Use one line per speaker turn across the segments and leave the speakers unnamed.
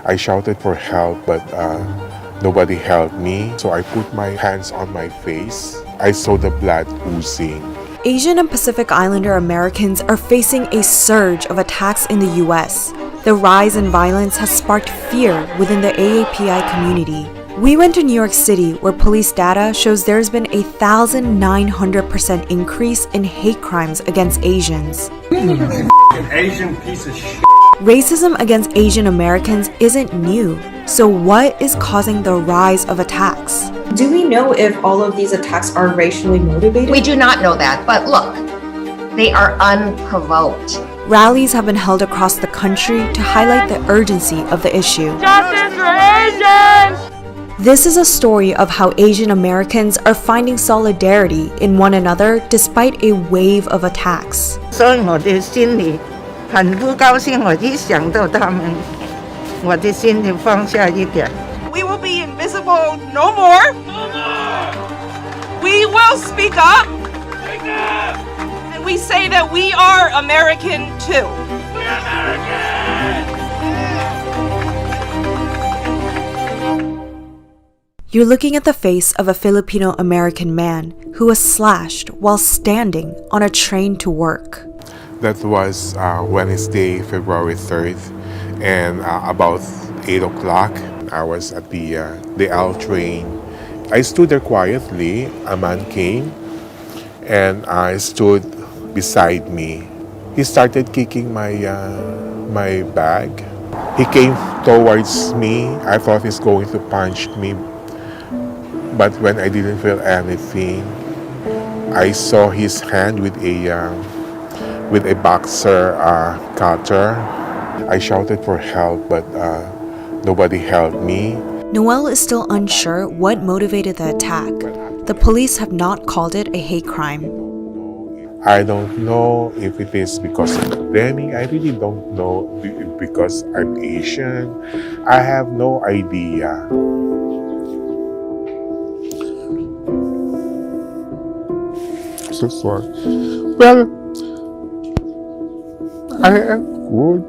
I shouted for help, but nobody helped me. So I put my hands on my face. I saw the blood oozing.
Asian and Pacific Islander Americans are facing a surge of attacks in the US. The rise in violence has sparked fear within the AAPI community. We went to New York City, where police data shows there's been a 1,900% increase in hate crimes against Asians.
Asian piece of shit.
Racism against Asian Americans isn't new. So what is causing the rise of attacks?
Do we know if all of these attacks are racially motivated?
We do not know that, but look, they are unprovoked.
Rallies have been held across the country to highlight the urgency of the issue.
Justice for Asians!
This is a story of how Asian Americans are finding solidarity in one another despite a wave of attacks.
所以我的心里很不高兴，我一想到他们，我的心就放下一点。
We will be invisible no more. We will speak up. And we say that we are American too. We're American!
You're looking at the face of a Filipino-American man who was slashed while standing on a train to work.
That was Wednesday, February 3rd, and about 8 o'clock, I was at the L train. I stood there quietly. A man came and stood beside me. He started kicking my bag. He came towards me. I thought he's going to punch me. But when I didn't feel anything, I saw his hand with a boxer cutter. I shouted for help, but nobody helped me.
Noel is still unsure what motivated the attack. The police have not called it a hate crime.
I don't know if it is because of pandemic. I really don't know because I'm Asian. I have no idea. So sorry. Well, I am good,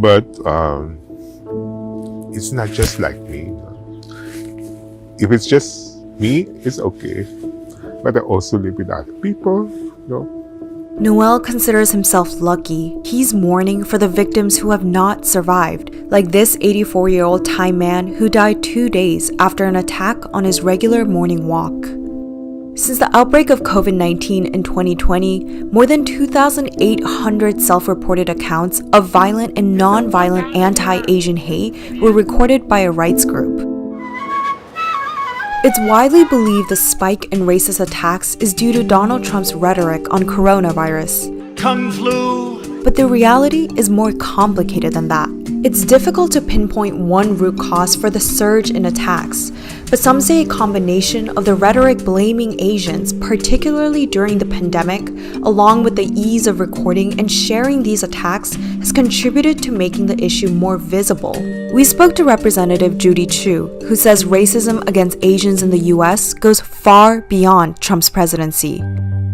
but it's not just like me. If it's just me, it's okay. But I also live with other people, you know.
Noel considers himself lucky. He's mourning for the victims who have not survived, like this 84-year-old Thai man who died 2 days after an attack on his regular morning walk. Since the outbreak of COVID-19 in 2020, more than 2,800 self-reported accounts of violent and non-violent anti-Asian hate were recorded by a rights group. It's widely believed the spike in racist attacks is due to Donald Trump's rhetoric on coronavirus.
Kung flu.
But the reality is more complicated than that. It's difficult to pinpoint one root cause for the surge in attacks, but some say a combination of the rhetoric blaming Asians, particularly during the pandemic, along with the ease of recording and sharing these attacks, has contributed to making the issue more visible. We spoke to Representative Judy Chu, who says racism against Asians in the US goes far beyond Trump's presidency.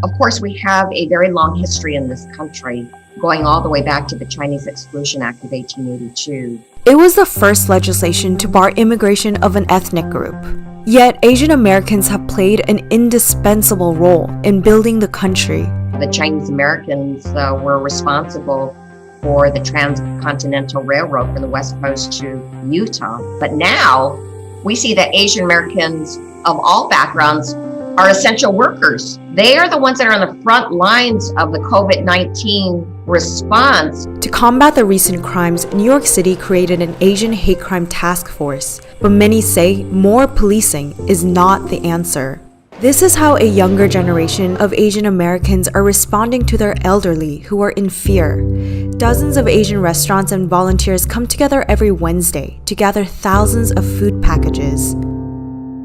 Of course, we have a very long history in this country, going all the way back to the Chinese Exclusion Act of 1882.
It was the first legislation to bar immigration of an ethnic group. Yet, Asian Americans have played an indispensable role in building the country.
The Chinese Americans were responsible for the Transcontinental Railroad from the West Coast to Utah. But now, we see that Asian Americans of all backgrounds are essential workers. They are the ones that are on the front lines of the COVID-19 response.
To combat the recent crimes, New York City created an Asian hate crime task force, but many say more policing is not the answer. This is how a younger generation of Asian Americans are responding to their elderly who are in fear. Dozens of Asian restaurants and volunteers come together every Wednesday to gather thousands of food packages.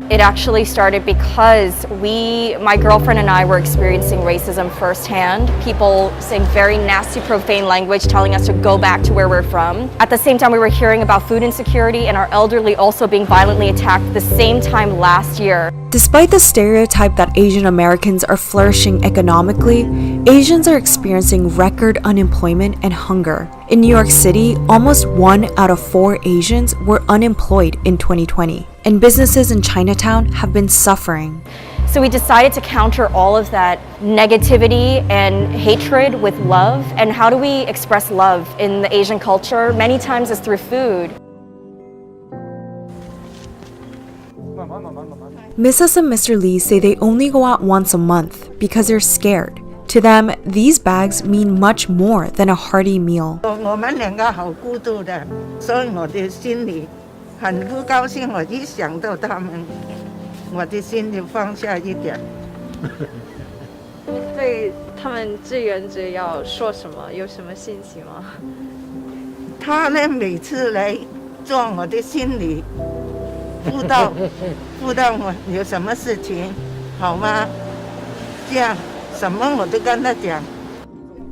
It actually started because my girlfriend and I were experiencing racism firsthand. People saying very nasty, profane language, telling us to go back to where we're from. At the same time, we were hearing about food insecurity and our elderly also being violently attacked at the same time last year.
Despite the stereotype that Asian Americans are flourishing economically, Asians are experiencing record unemployment and hunger. In New York City, almost 1 out of 4 Asians were unemployed in 2020, and businesses in Chinatown have been suffering.
So we decided to counter all of that negativity and hatred with love. And how do we express love in the Asian culture? Many times it's through food.
Mrs. and Mr. Lee say they only go out once a month because they're scared. To them, these bags mean much more than a hearty meal.
我们两个好孤独的，所以我的心里很不高兴。我一想到他们，我的心就放下一点。
对他们志愿者要说什么？有什么信息吗？
他呢，每次来撞我的心里，辅导我有什么事情，好吗？这样什么我都跟他讲。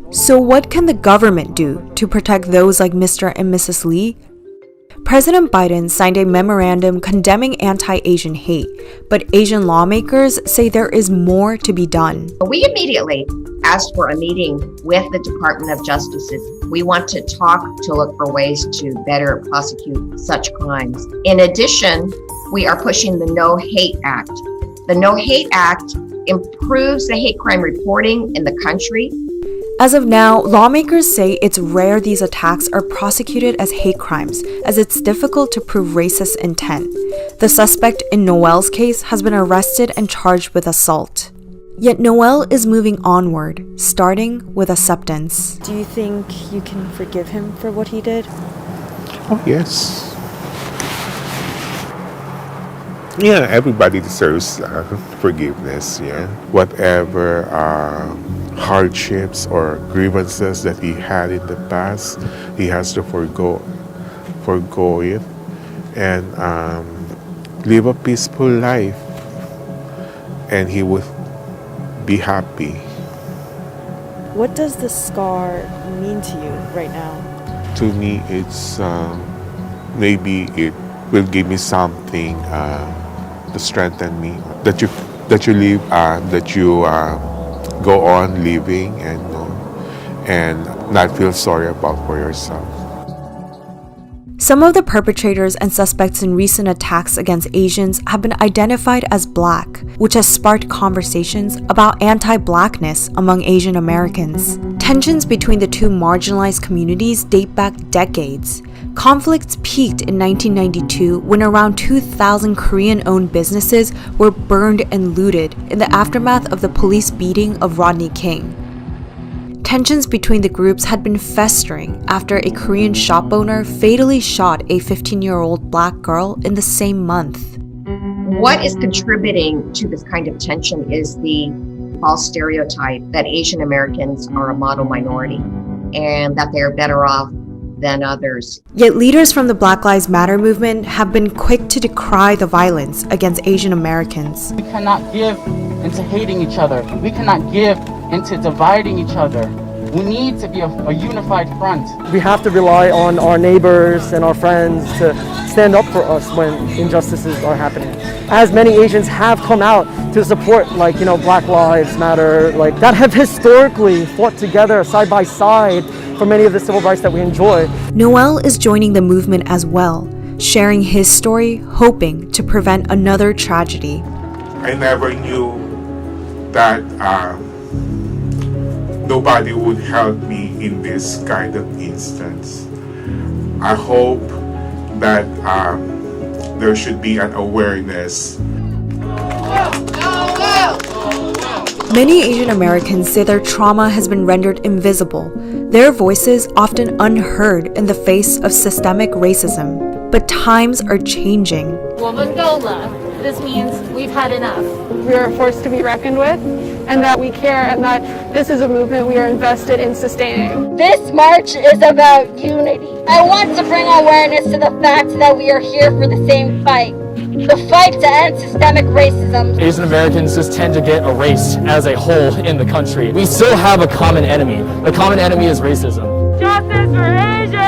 So what can the government do to protect those like Mr. and Mrs. Lee? President Biden signed a memorandum condemning anti-Asian hate, but Asian lawmakers say there is more to be done.
We immediately asked for a meeting with the Department of Justice. We want to look for ways to better prosecute such crimes. In addition, we are pushing the No Hate Act. The No Hate Act improves the hate crime reporting in the country.
As of now, lawmakers say it's rare these attacks are prosecuted as hate crimes, as it's difficult to prove racist intent. The suspect in Noel's case has been arrested and charged with assault. Yet Noel is moving onward, starting with acceptance.
Do you think you can forgive him for what he did?
Oh, yes. Yeah, everybody deserves forgiveness, yeah. Whatever hardships or grievances that he had in the past, he has to forgo it and live a peaceful life, and he would be happy.
What does the scar mean to you right now?
To me, it's maybe it will give me something to strengthen me, that you live, that you go on living and not feel sorry about for yourself.
Some of the perpetrators and suspects in recent attacks against Asians have been identified as Black, which has sparked conversations about anti-Blackness among Asian Americans. Tensions between the two marginalized communities date back decades. Conflicts peaked in 1992 when around 2,000 Korean-owned businesses were burned and looted in the aftermath of the police beating of Rodney King. Tensions between the groups had been festering after a Korean shop owner fatally shot a 15-year-old Black girl in the same month.
What is contributing to this kind of tension is the false stereotype that Asian Americans are a model minority and that they're better off than others.
Yet leaders from the Black Lives Matter movement have been quick to decry the violence against Asian Americans.
We cannot give into hating each other. We cannot give into dividing each other. We need to be a unified front.
We have to rely on our neighbors and our friends to stand up for us when injustices are happening. As many Asians have come out to support, Black Lives Matter, that have historically fought together side by side for many of the civil rights that we enjoy.
Noel is joining the movement as well, sharing his story, hoping to prevent another tragedy.
I never knew that nobody would help me in this kind of instance. I hope that there should be an awareness.
Many Asian Americans say their trauma has been rendered invisible, their voices often unheard in the face of systemic racism. But times are changing.
我们够了. This means we've had enough.
We are a force to be reckoned with, and that we care, and that this is a movement we are invested in sustaining.
This march is about unity. I want to bring awareness to the fact that we are here for the same fight. the fight to end systemic racism.
Asian Americans just tend to get erased as a whole in the country. We still have a common enemy. The common enemy is racism.
Justice for Asia!